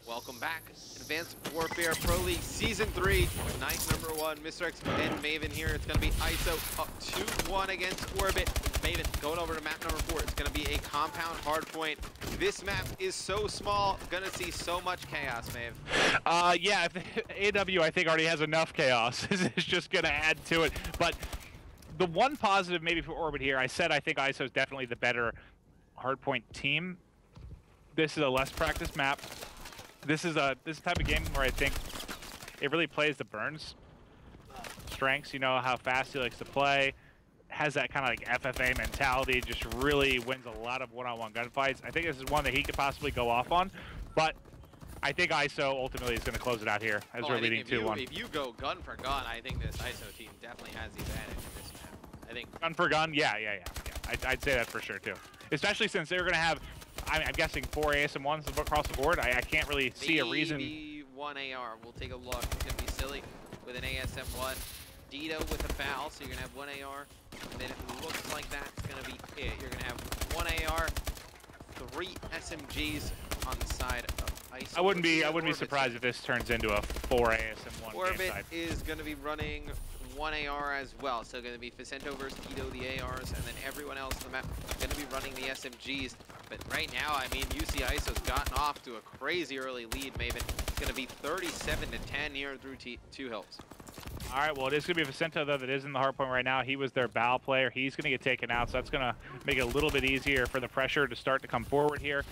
Welcome back. Advanced Warfare Pro League Season 3, night number 1. Mr. X and Maven here. It's going to be ISO up 2-1 against Orbit. Maven going over to map number 4. It's going to be a compound hardpoint. This map is so small, going to see so much chaos, Maeve. Yeah, AW I think already has enough chaos. It's just going to add to it. But the one positive maybe for Orbit here, I said I think ISO is definitely the better hardpoint team. This is a less practiced map. This is a type of game where I think it really plays the Burns strengths. You know how fast he likes to play, has that kind of like FFA mentality, just really wins a lot of one-on-one gunfights. I think this is one that he could possibly go off on, but I think ISO ultimately is going to close it out here as we're leading 2-1. If you go gun for gun, I think this ISO team definitely has the advantage in this map. I think gun for gun, yeah. I'd say that for sure too, especially since they're going to have. I'm guessing 4 ASM1s across the board. I can't really see a reason. Maybe 1 AR. We'll take a look. It's going to be Silly with an ASM1. Dito with a foul, so you're going to have 1 AR. And then it looks like that's going to be it. You're going to have 1 AR, 3 SMGs on the side of ISO. I wouldn't be surprised if this turns into a 4 ASM1 Orbit game side. is going to be running 1 AR as well. So going to be Vicento versus Tito, the ARs, and then everyone else on the map going to be running the SMGs. But right now, I mean, UC ISO's gotten off to a crazy early lead, Maven. It's going to be 37-10 here through 2 hills. All right, well, it is going to be Vicento, though, that is in the hardpoint right now. He was their bow player. He's going to get taken out, so that's going to make it a little bit easier for the pressure to start to come forward here.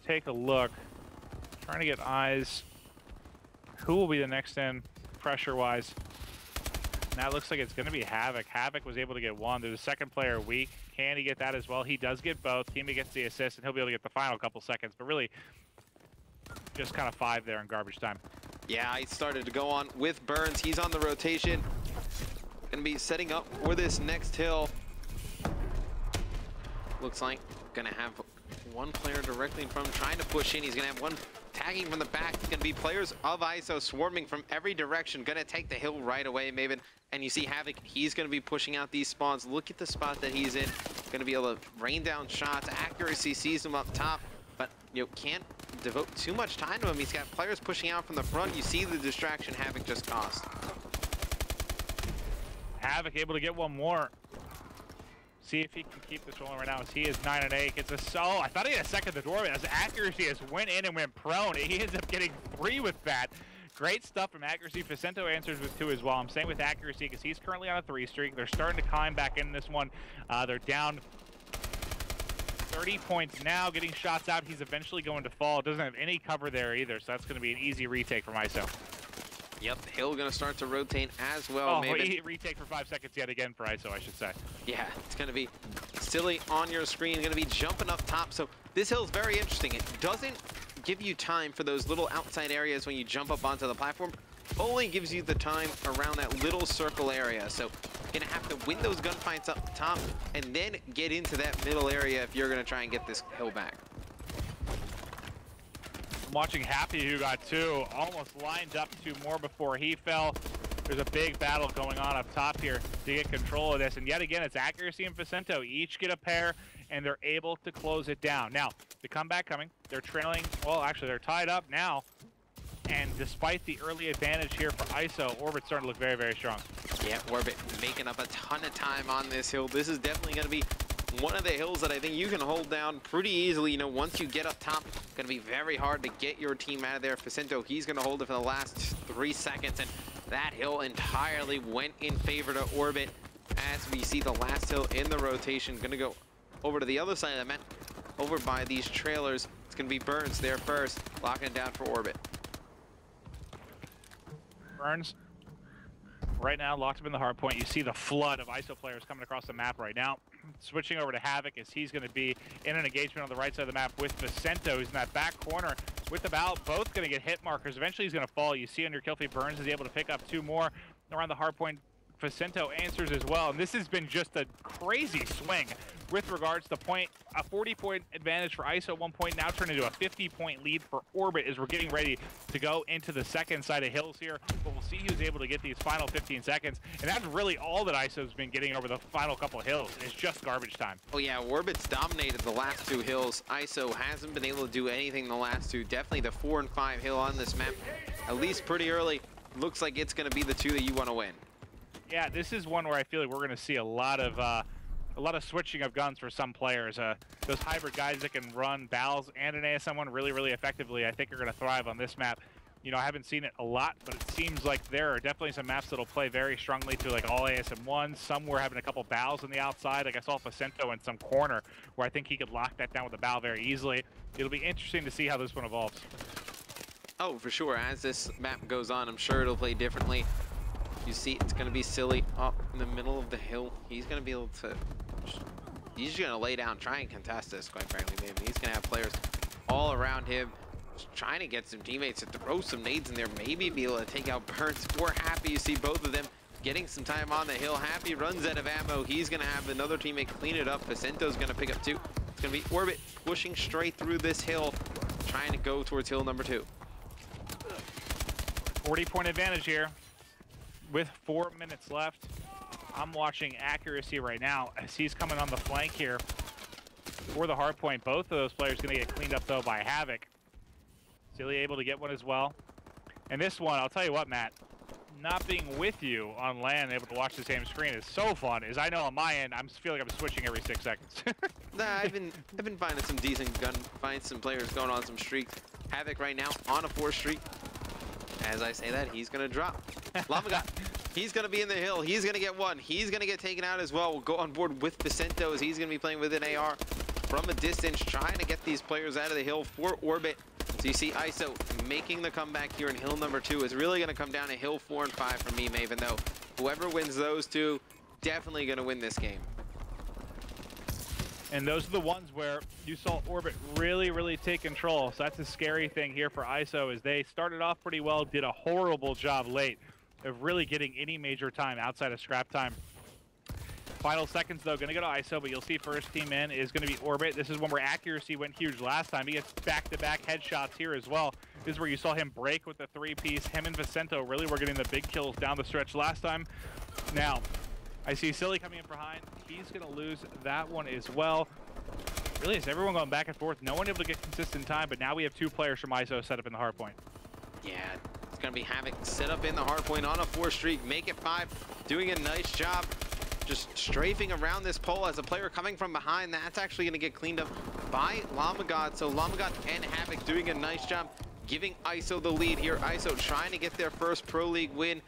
Take a look. Trying to get eyes. Who will be the next in pressure-wise? Now it looks like it's going to be Havoc. Havoc was able to get 1. There's a second player weak. Can he get that as well? He does get both. Teammate gets the assist, and he'll be able to get the final couple seconds. But really, just kind of 5 there in garbage time. Yeah, he started to go on with Burns. He's on the rotation. Going to be setting up for this next hill. Looks like going to have 1 player directly in front of him trying to push in. He's going to have 1 tagging from the back. It's going to be players of ISO swarming from every direction. Going to take the hill right away, Maven. And you see Havoc, he's going to be pushing out these spawns. Look at the spot that he's in. Going to be able to rain down shots. Accuracy sees him up top, but you know, can't devote too much time to him. He's got players pushing out from the front. You see the distraction Havoc just caused. Havoc able to get 1 more. See if he can keep this rolling right now. As he is 9-8. Gets a solo. I thought he had a second at the doorway. As accuracy has went in and went prone. He ends up getting 3 with that. Great stuff from accuracy. Vicento answers with 2 as well. I'm saying with accuracy because he's currently on a 3 streak. They're starting to climb back in this one. They're down 30 points now, getting shots out. He's eventually going to fall. Doesn't have any cover there either, so that's going to be an easy retake from ISO. Yep, Hill going to start to rotate as well. Oh, retake for 5 seconds yet again for ISO, I should say. Yeah, it's going to be Silly on your screen, going to be jumping up top. So this hill is very interesting. It doesn't give you time for those little outside areas when you jump up onto the platform. Only gives you the time around that little circle area. So you're going to have to win those gunfights up top and then get into that middle area if you're going to try and get this hill back. I'm watching Happy, who got 2, almost lined up 2 more before he fell. There's a big battle going on up top here to get control of this. And yet again, it's accuracy and Vicento. Each get a pair, and they're able to close it down. Now, the comeback coming. They're trailing. Well, actually, they're tied up now. And despite the early advantage here for ISO, Orbit's starting to look very, very strong. Yeah, Orbit making up a ton of time on this hill. This is definitely going to be one of the hills that I think you can hold down pretty easily. You know, once you get up top, it's going to be very hard to get your team out of there. Vicento, he's going to hold it for the last 3 seconds, and that hill entirely went in favor to Orbit as we see the last hill in the rotation. Going to go over to the other side of the map, over by these trailers. It's going to be Burns there first, locking it down for Orbit. Burns, right now, locked up in the hard point. You see the flood of ISO players coming across the map right now. Switching over to Havoc as he's going to be in an engagement on the right side of the map with Vicento, who's in that back corner with the bow. Both going to get hit markers. Eventually, he's going to fall. You see on your kill feed, Burns is able to pick up 2 more around the hard point. Facento answers as well, and this has been just a crazy swing with regards to point. A 40-point advantage for ISO at one point, now turned into a 50-point lead for Orbit as we're getting ready to go into the second side of hills here. But we'll see who's able to get these final 15 seconds, and that's really all that ISO's been getting over the final couple of hills. It's just garbage time. Oh yeah, Orbit's dominated the last 2 hills. ISO hasn't been able to do anything in the last 2. Definitely the 4 and 5 hill on this map, at least pretty early. Looks like it's going to be the 2 that you want to win. Yeah, this is one where I feel like we're going to see a lot of switching of guns for some players. Those hybrid guys that can run BALs and an ASM one really, really effectively, I think are going to thrive on this map. You know, I haven't seen it a lot, but it seems like there are definitely some maps that'll play very strongly to like all ASM ones. Some were having a couple BALs on the outside. Like I saw Facento in some corner where I think he could lock that down with a BAL very easily. It'll be interesting to see how this one evolves. Oh, for sure. As this map goes on, I'm sure it'll play differently. You see, it's going to be Silly up in the middle of the hill. He's going to be able to... He's just going to lay down, try and contest this, quite frankly, maybe. He's going to have players all around him, just trying to get some teammates to throw some nades in there, maybe be able to take out Burns or Happy. You see both of them getting some time on the hill. Happy runs out of ammo. He's going to have another teammate clean it up. Facento's going to pick up 2. It's going to be Orbit pushing straight through this hill, trying to go towards hill number 2. 40-point advantage here with 4 minutes left. I'm watching accuracy right now as he's coming on the flank here for the hard point. Both of those players going to get cleaned up though by Havoc. Silly able to get one as well. And this one, I'll tell you what, Matt, not being with you on LAN and able to watch the same screen is so fun. As I know on my end, I'm feeling like I'm switching every 6 seconds. Nah, I've been finding some decent gun fights, some players going on some streaks. Havoc right now on a 4 streak. As I say that, he's gonna drop. Llama he's gonna be in the hill. He's gonna get 1. He's gonna get taken out as well. We'll go on board with Facento as he's gonna be playing with an AR from a distance, trying to get these players out of the hill for Orbit. So you see ISO making the comeback here in hill number 2. It's really gonna come down to hill 4 and 5 for me, Maven, though. Whoever wins those 2, definitely gonna win this game. And those are the ones where you saw Orbit really, really take control. So that's a scary thing here for ISO, as they started off pretty well, did a horrible job late of really getting any major time outside of scrap time. Final seconds, though, going to go to ISO, but you'll see first team in is going to be Orbit. This is one where accuracy went huge last time. He gets back-to-back headshots here as well. This is where you saw him break with the 3-piece. Him and Facento really were getting the big kills down the stretch last time. Now, I see Silly coming in behind. He's going to lose that one as well. Really, is everyone going back and forth? No one able to get consistent time, but now we have 2 players from ISO set up in the hard point. Yeah, it's going to be Havoc set up in the hard point on a 4 streak. Make it 5. Doing a nice job just strafing around this pole as a player coming from behind. That's actually going to get cleaned up by Lamagod. So Lamagod and Havoc doing a nice job giving ISO the lead here. ISO trying to get their first Pro League win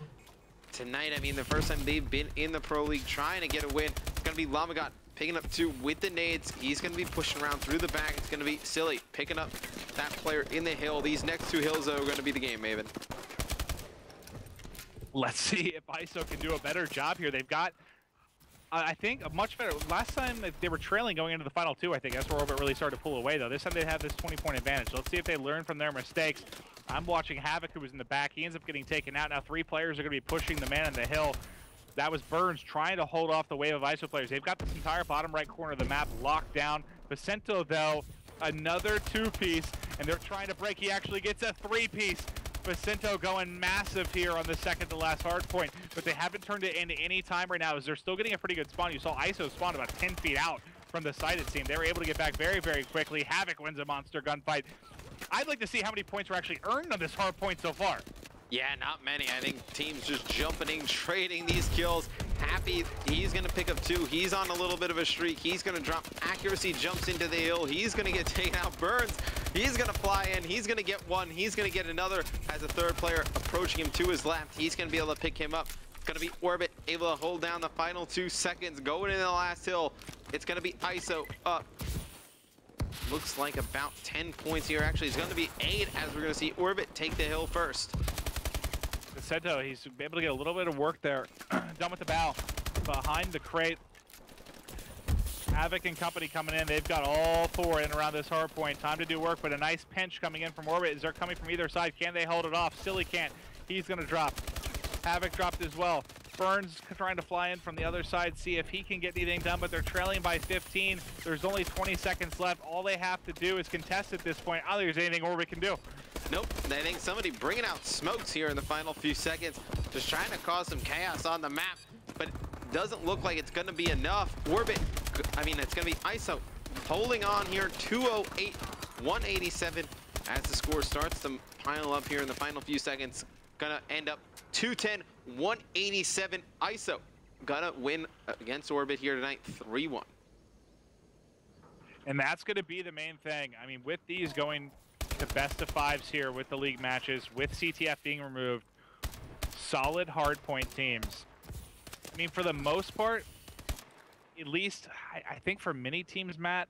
tonight. I mean, the first time they've been in the Pro League, trying to get a win. It's going to be Lamagod picking up 2 with the nades. He's going to be pushing around through the back. It's going to be Silly picking up that player in the hill. These next 2 hills, though, are going to be the game, Maven. Let's see if ISO can do a better job here. They've got, I think, a much better... Last time they were trailing going into the final 2, I think. That's where Orbit really started to pull away, though. This time they have this 20-point advantage. So let's see if they learn from their mistakes. I'm watching Havoc, who was in the back. He ends up getting taken out. Now 3 players are going to be pushing the man in the hill. That was Burns trying to hold off the wave of ISO players. They've got this entire bottom right corner of the map locked down. Facento, though, another 2-piece, and they're trying to break. He actually gets a 3-piece. Facento going massive here on the second to last hard point, but they haven't turned it into any time right now as they're still getting a pretty good spawn. You saw ISO spawn about 10 feet out from the site, it seemed. They were able to get back very, very quickly. Havoc wins a monster gunfight. I'd like to see how many points were actually earned on this hard point so far. Yeah, not many. I think teams just jumping, trading these kills. Happy, he's going to pick up 2. He's on a little bit of a streak. He's going to drop. Accuracy jumps into the hill. He's going to get taken out. Burns, he's going to fly in. He's going to get 1. He's going to get another as a 3rd player approaching him to his left. He's going to be able to pick him up. It's going to be Orbit able to hold down the final 2 seconds. Going into the last hill. It's going to be ISO up. Looks like about 10 points here. Actually, it's going to be 8 as we're going to see Orbit take the hill first. Facento, he's able to get a little bit of work there. Done with the bow. Behind the crate. Havoc and company coming in. They've got all 4 in around this hard point. Time to do work, but a nice pinch coming in from Orbit. Is they're coming from either side. Can they hold it off? Silly can't. He's going to drop. Havoc dropped as well. Burns trying to fly in from the other side, see if he can get anything done, but they're trailing by 15. There's only 20 seconds left. All they have to do is contest at this point. I don't think there's anything Orbit can do. Nope, I think somebody bringing out smokes here in the final few seconds, just trying to cause some chaos on the map, but doesn't look like it's going to be enough. Orbit, I mean, it's going to be ISO holding on here, 208, 187, as the score starts to pile up here in the final few seconds. Gonna end up 210, 187. ISO gonna win against Orbit here tonight, 3-1. And that's going to be the main thing. I mean, with these going to best of fives here with the league matches, with CTF being removed, solid hardpoint teams. I mean, for the most part, at least, I think for many teams, Matt,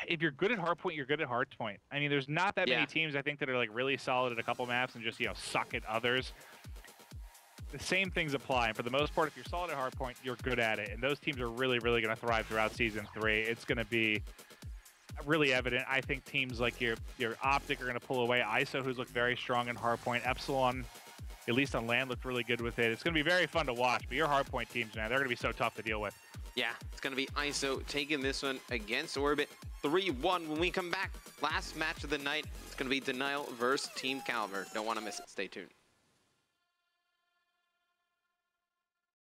if you're good at hardpoint, you're good at hardpoint. I mean, there's not that many teams, I think, that are like really solid at a couple maps and just, you know, suck at others. The same things apply. And for the most part, if you're solid at hardpoint, you're good at it. And those teams are really, really going to thrive throughout Season 3. It's going to be really evident. I think teams like your Optic are going to pull away. ISO, who's looked very strong in hardpoint. Epsilon, at least on land, looked really good with it. It's going to be very fun to watch. But your hardpoint teams, man, they're going to be so tough to deal with. Yeah, it's going to be ISO taking this one against Orbit, 3-1. When we come back, last match of the night, it's going to be Denial versus Team Caliber. Don't want to miss it. Stay tuned.